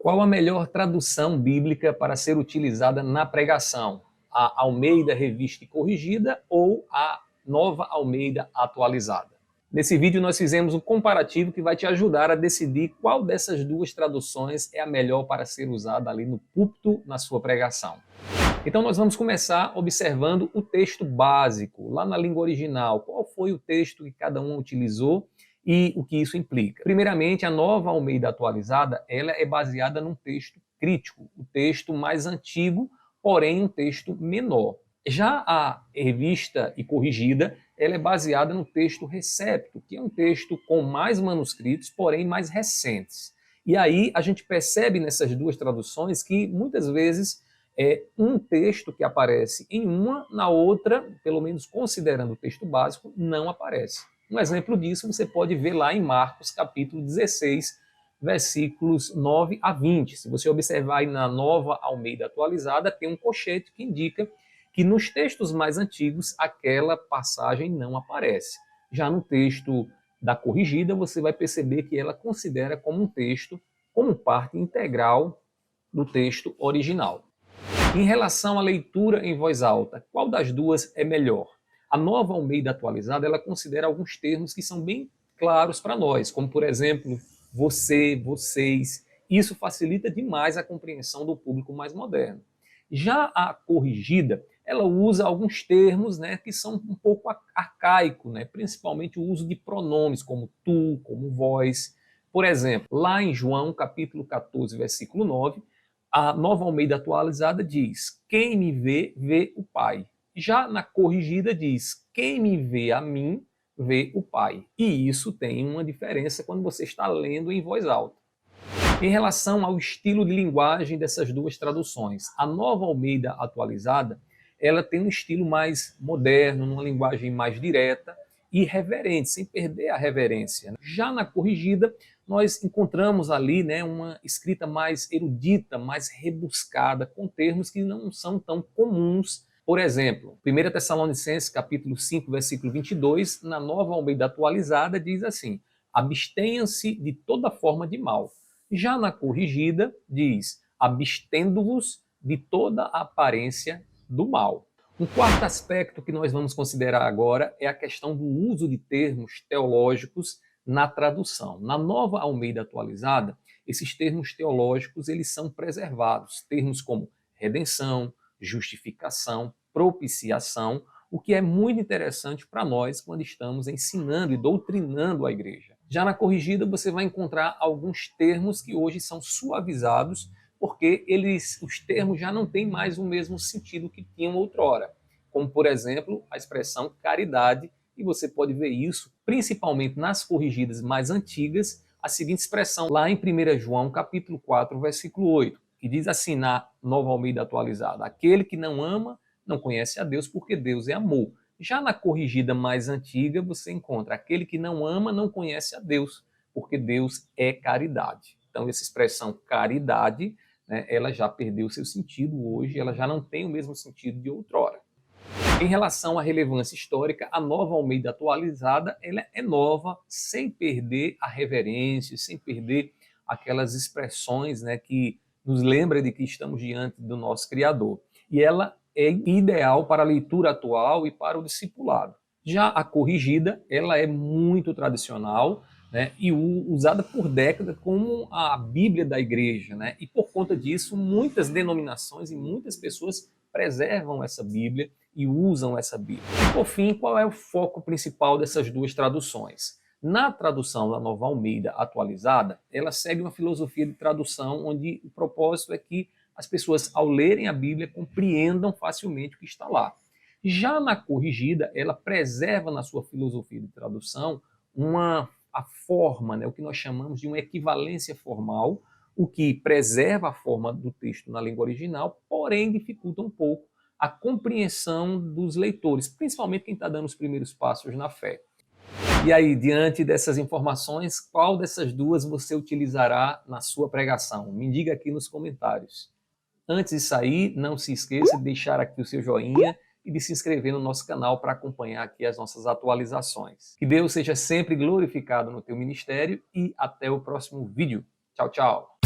Qual a melhor tradução bíblica para ser utilizada na pregação? A Almeida Revista e Corrigida ou a Nova Almeida Atualizada? Nesse vídeo nós fizemos um comparativo que vai te ajudar a decidir qual dessas duas traduções é a melhor para ser usada ali no púlpito, na sua pregação. Então nós vamos começar observando o texto básico, lá na língua original. Qual foi o texto que cada um utilizou e o que isso implica? Primeiramente, a Nova Almeida Atualizada, ela é baseada num texto crítico, o texto mais antigo, porém um texto menor. Já a Revista e Corrigida, ela é baseada no texto Recepto, que é um texto com mais manuscritos, porém mais recentes. E aí a gente percebe nessas duas traduções que muitas vezes é um texto que aparece em uma, na outra, pelo menos considerando o texto básico, não aparece. Um exemplo disso você pode ver lá em Marcos, capítulo 16, versículos 9 a 20. Se você observar aí na Nova Almeida Atualizada, tem um colchete que indica que nos textos mais antigos aquela passagem não aparece. Já no texto da Corrigida, você vai perceber que ela considera como um texto, como parte integral do texto original. Em relação à leitura em voz alta, qual das duas é melhor? A Nova Almeida Atualizada, ela considera alguns termos que são bem claros para nós, como por exemplo, você, vocês. Isso facilita demais a compreensão do público mais moderno. Já a Corrigida, ela usa alguns termos, né, que são um pouco arcaicos, né, principalmente o uso de pronomes como tu, como vós. Por exemplo, lá em João capítulo 14, versículo 9, a Nova Almeida Atualizada diz: quem me vê, vê o Pai. Já na Corrigida diz: quem me vê a mim, vê o Pai. E isso tem uma diferença quando você está lendo em voz alta. Em relação ao estilo de linguagem dessas duas traduções, a Nova Almeida Atualizada, ela tem um estilo mais moderno, uma linguagem mais direta e reverente, sem perder a reverência. Já na Corrigida, nós encontramos ali, né, uma escrita mais erudita, mais rebuscada, com termos que não são tão comuns. Por exemplo, 1 Tessalonicenses, capítulo 5, versículo 22, na Nova Almeida Atualizada, diz assim: abstenham-se de toda forma de mal. Já na Corrigida, diz: abstendo-vos de toda a aparência do mal. Um quarto aspecto que nós vamos considerar agora é a questão do uso de termos teológicos na tradução. Na Nova Almeida Atualizada, esses termos teológicos eles são preservados. Termos como redenção, justificação, propiciação, o que é muito interessante para nós quando estamos ensinando e doutrinando a igreja. Já na Corrigida você vai encontrar alguns termos que hoje são suavizados, porque os termos já não têm mais o mesmo sentido que tinham outrora, como por exemplo a expressão caridade, e você pode ver isso principalmente nas corrigidas mais antigas, a seguinte expressão lá em 1 João capítulo 4, versículo 8, que diz assim na Nova Almeida Atualizada: aquele que não ama não conhece a Deus, porque Deus é amor. Já na corrigida mais antiga, você encontra: aquele que não ama não conhece a Deus, porque Deus é caridade. Então, essa expressão caridade, né, ela já perdeu seu sentido hoje, ela já não tem o mesmo sentido de outrora. Em relação à relevância histórica, a Nova Almeida Atualizada ela é nova, sem perder a reverência, sem perder aquelas expressões, né, que nos lembra de que estamos diante do nosso Criador. E ela é ideal para a leitura atual e para o discipulado. Já a Corrigida, ela é muito tradicional, né, e usada por décadas como a Bíblia da igreja, né? E por conta disso, muitas denominações e muitas pessoas preservam essa Bíblia e usam essa Bíblia. E por fim, qual é o foco principal dessas duas traduções? Na tradução da Nova Almeida Atualizada, ela segue uma filosofia de tradução onde o propósito é que as pessoas, ao lerem a Bíblia, compreendam facilmente o que está lá. Já na Corrigida, ela preserva na sua filosofia de tradução a forma, né, o que nós chamamos de uma equivalência formal, o que preserva a forma do texto na língua original, porém dificulta um pouco a compreensão dos leitores, principalmente quem está dando os primeiros passos na fé. E aí, diante dessas informações, qual dessas duas você utilizará na sua pregação? Me diga aqui nos comentários. Antes de sair, não se esqueça de deixar aqui o seu joinha e de se inscrever no nosso canal para acompanhar aqui as nossas atualizações. Que Deus seja sempre glorificado no teu ministério e até o próximo vídeo. Tchau, tchau!